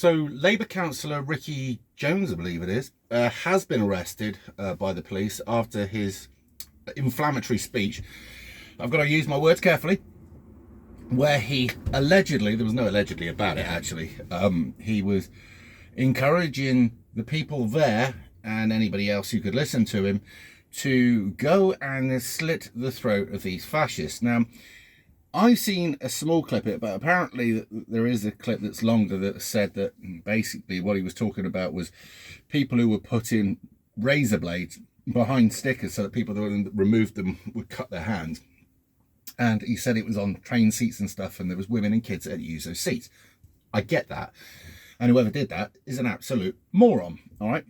So Labour councillor Ricky Jones, I believe it is, has been arrested by the police after his inflammatory speech. I've got to use my words carefully. Where he allegedly, there was no allegedly about it actually, he was encouraging the people there and anybody else who could listen to him to go and slit the throat of these fascists. Now, I've seen a small clip of it, but apparently there is a clip that's longer that said that basically what he was talking about was people who were putting razor blades behind stickers so that people that removed them would cut their hands. And he said it was on train seats and stuff, and there was women and kids that had to use those seats. I get that. And whoever did that is an absolute moron, all right?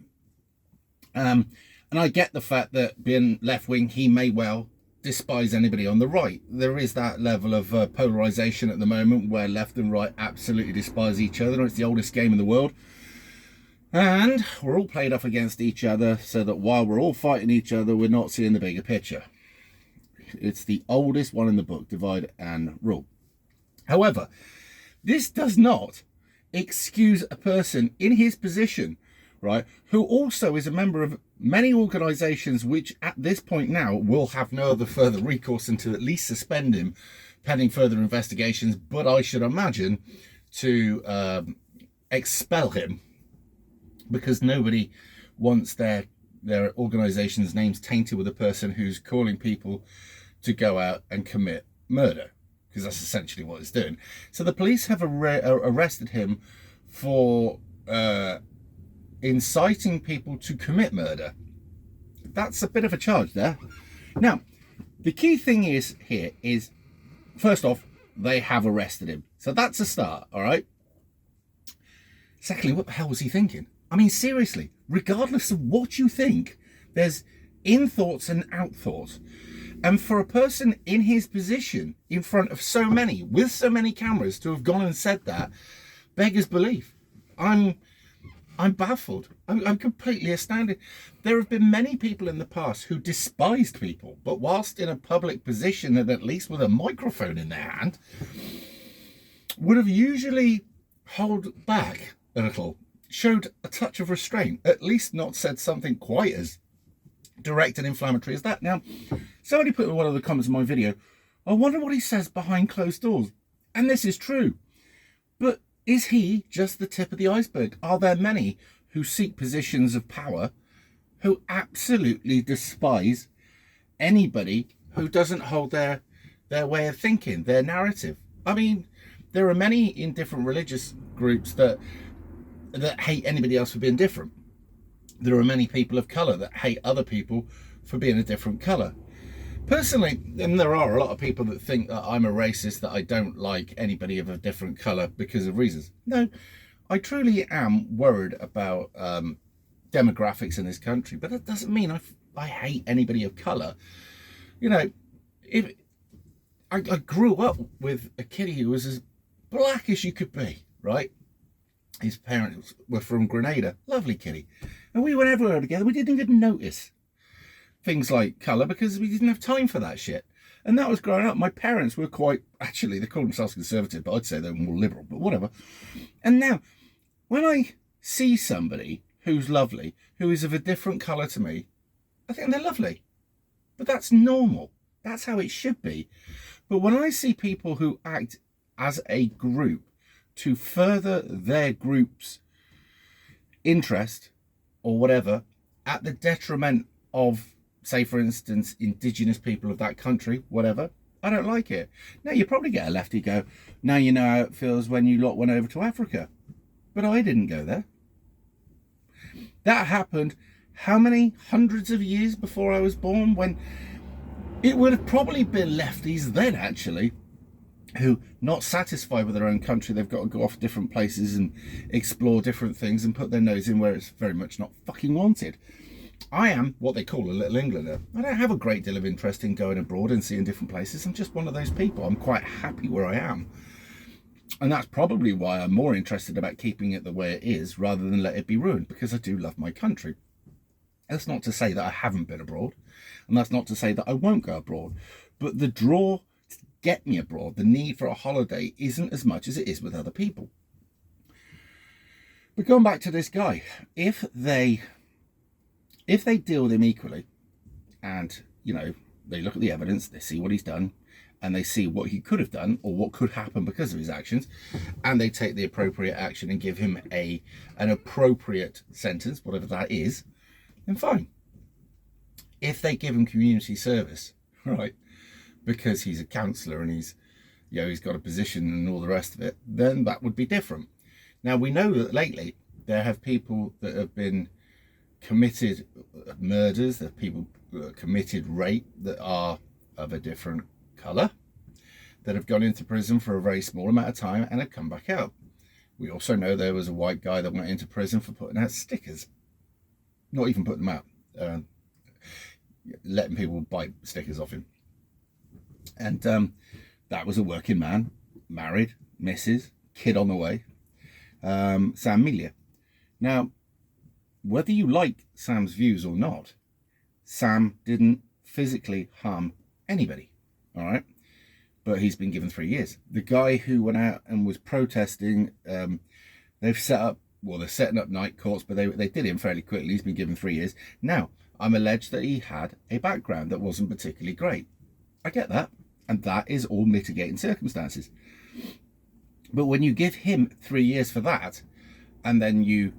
And I get the fact that being left-wing, he may well despise anybody on the right. There is that level of polarization at the moment where left and right absolutely despise each other. It's the oldest game in the world. And we're all played off against each other so that while we're all fighting each other, we're not seeing the bigger picture. It's the oldest one in the book, divide and rule. However, this does not excuse a person in his position, right, who also is a member of many organisations which at this point now will have no other further recourse than to at least suspend him pending further investigations, but I should imagine to expel him, because nobody wants their organisation's names tainted with a person who's calling people to go out and commit murder, because that's essentially what it's doing. So the police have arrested him for inciting people to commit murder. That's a bit of a charge there. Now, the key thing is here is, first off, they have arrested him. So that's a start, all right? Secondly, what the hell was he thinking? I mean, seriously, regardless of what you think, there's in thoughts and out thoughts. And for a person in his position, in front of so many, with so many cameras, to have gone and said that, beggars belief. I'm baffled. I'm completely astounded. There have been many people in the past who despised people, but whilst in a public position and at least with a microphone in their hand, would have usually held back a little, showed a touch of restraint, at least not said something quite as direct and inflammatory as that. Now, somebody put in one of the comments of my video, I wonder what he says behind closed doors. And this is true. But is he just the tip of the iceberg? Are there many who seek positions of power who absolutely despise anybody who doesn't hold their way of thinking, their narrative? I mean, there are many in different religious groups that hate anybody else for being different. There are many people of colour that hate other people for being a different colour. Personally, and there are a lot of people that think that I'm a racist, that I don't like anybody of a different colour because of reasons. No, I truly am worried about demographics in this country, but that doesn't mean I hate anybody of colour. You know, if I grew up with a kiddie who was as black as you could be, right? His parents were from Grenada, lovely kiddie. And we went everywhere together. We didn't even notice things like colour because we didn't have time for that shit. And that was growing up. My parents were quite, actually, they call themselves conservative, but I'd say they were more liberal, but whatever. And now, when I see somebody who's lovely, who is of a different colour to me, I think they're lovely. But that's normal. That's how it should be. But when I see people who act as a group to further their group's interest or whatever at the detriment of, say for instance, indigenous people of that country, whatever, I don't like it. Now you probably get a lefty go, now you know how it feels when you lot went over to Africa. But I didn't go there. That happened how many hundreds of years before I was born, when it would have probably been lefties then actually, who, not satisfied with their own country, they've got to go off different places and explore different things and put their nose in where it's very much not fucking wanted. I am what they call a little Englander. I don't have a great deal of interest in going abroad and seeing different places. I'm just one of those people. I'm quite happy where I am. And that's probably why I'm more interested about keeping it the way it is rather than let it be ruined, because I do love my country. That's not to say that I haven't been abroad, and that's not to say that I won't go abroad. But the draw to get me abroad, the need for a holiday, isn't as much as it is with other people. But going back to this guy, if they deal with him equally, and they look at the evidence, they see what he's done, and they see what he could have done or what could happen because of his actions, and they take the appropriate action and give him an appropriate sentence, whatever that is, then fine. If they give him community service, right, because he's a councillor and he's got a position and all the rest of it, then that would be different. Now, we know that lately there have people that have been committed murders, there are people committed rape that are of a different colour, that have gone into prison for a very small amount of time and have come back out. We also know there was a white guy that went into prison for putting out stickers. Not even putting them out, letting people buy stickers off him. And that was a working man, married, missus, kid on the way, Sam Melia. Now, whether you like Sam's views or not, Sam didn't physically harm anybody, all right? But he's been given 3 years. The guy who went out and was protesting, they're setting up night courts, but they did him fairly quickly. He's been given 3 years. Now, I'm alleged that he had a background that wasn't particularly great. I get that, and that is all mitigating circumstances. But when you give him 3 years for that, and then you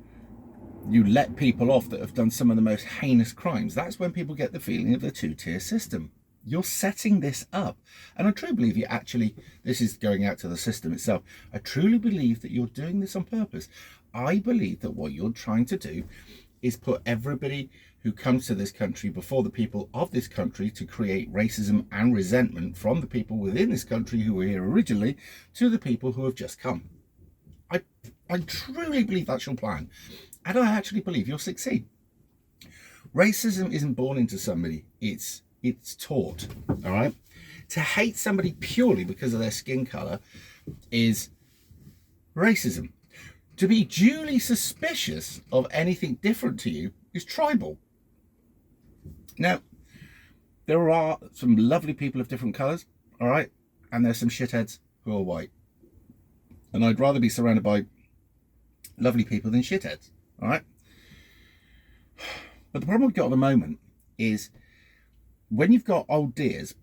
let people off that have done some of the most heinous crimes, that's when people get the feeling of the two-tier system. You're setting this up. And I truly believe this is going out to the system itself. I truly believe that you're doing this on purpose. I believe that what you're trying to do is put everybody who comes to this country before the people of this country, to create racism and resentment from the people within this country who were here originally to the people who have just come. I truly believe that's your plan. And I actually believe you'll succeed. Racism isn't born into somebody. It's taught, all right? To hate somebody purely because of their skin colour is racism. To be duly suspicious of anything different to you is tribal. Now, there are some lovely people of different colours, all right? And there's some shitheads who are white. And I'd rather be surrounded by lovely people than shitheads, all right? But the problem we've got at the moment is when you've got old dears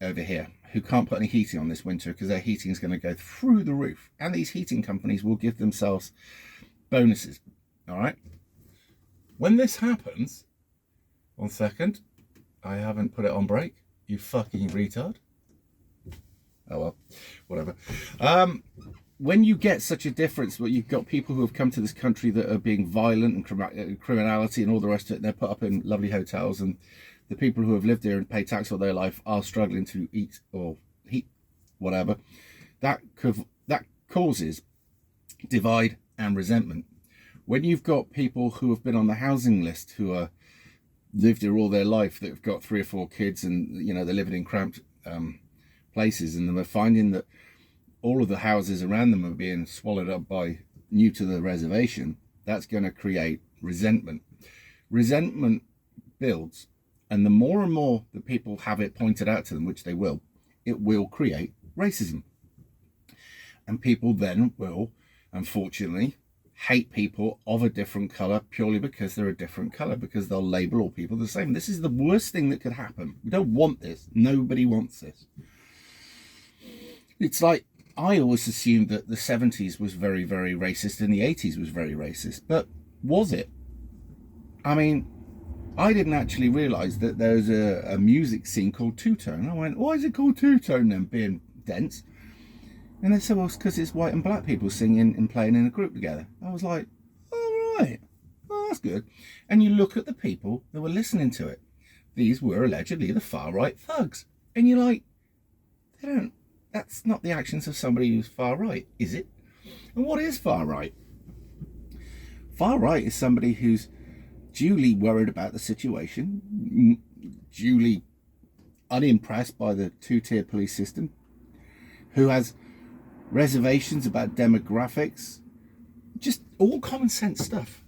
over here who can't put any heating on this winter because their heating is going to go through the roof, and these heating companies will give themselves bonuses, all right? When this happens, 1 second, I haven't put it on break, you fucking retard. Oh well, whatever. When you get such a difference, where you've got people who have come to this country that are being violent and criminality and all the rest of it, and they're put up in lovely hotels, and the people who have lived here and paid tax all their life are struggling to eat or heat, whatever, that causes divide and resentment. When you've got people who have been on the housing list who are lived here all their life, that have got 3 or 4 kids, and they're living in cramped places, and they're finding that all of the houses around them are being swallowed up by new to the reservation, that's going to create resentment. Resentment builds, and the more and more that people have it pointed out to them, which they will, it will create racism. And people then will, unfortunately, hate people of a different colour purely because they're a different colour, because they'll label all people the same. This is the worst thing that could happen. We don't want this. Nobody wants this. It's like, I always assumed that the 70s was very, very racist and the 80s was very racist. But was it? I mean, I didn't actually realise that there's a music scene called two-tone. I went, why is it called two-tone then, being dense? And they said, well, it's because it's white and black people singing and playing in a group together. I was like, all right, well, that's good. And you look at the people that were listening to it. These were allegedly the far-right thugs. And you're like, that's not the actions of somebody who's far right, is it? And what is far right? Far right is somebody who's duly worried about the situation, duly unimpressed by the two-tier police system, who has reservations about demographics, just all common sense stuff.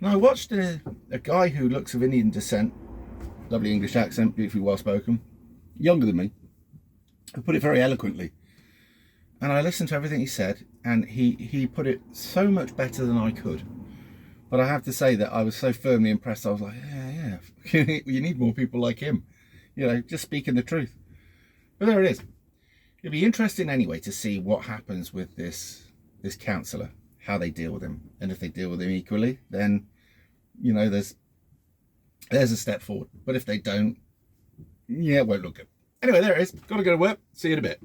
And I watched a guy who looks of Indian descent, lovely English accent, beautifully well spoken, younger than me, who put it very eloquently. And I listened to everything he said, and he put it so much better than I could. But I have to say that I was so firmly impressed. I was like, yeah, you need more people like him, you know, just speaking the truth. But there it is. It'd be interesting anyway to see what happens with this councillor, how they deal with him, and if they deal with him equally, then, you know, there's a step forward. But if they don't, yeah, it won't look good. Anyway, there it is. Got to go to work. See you in a bit.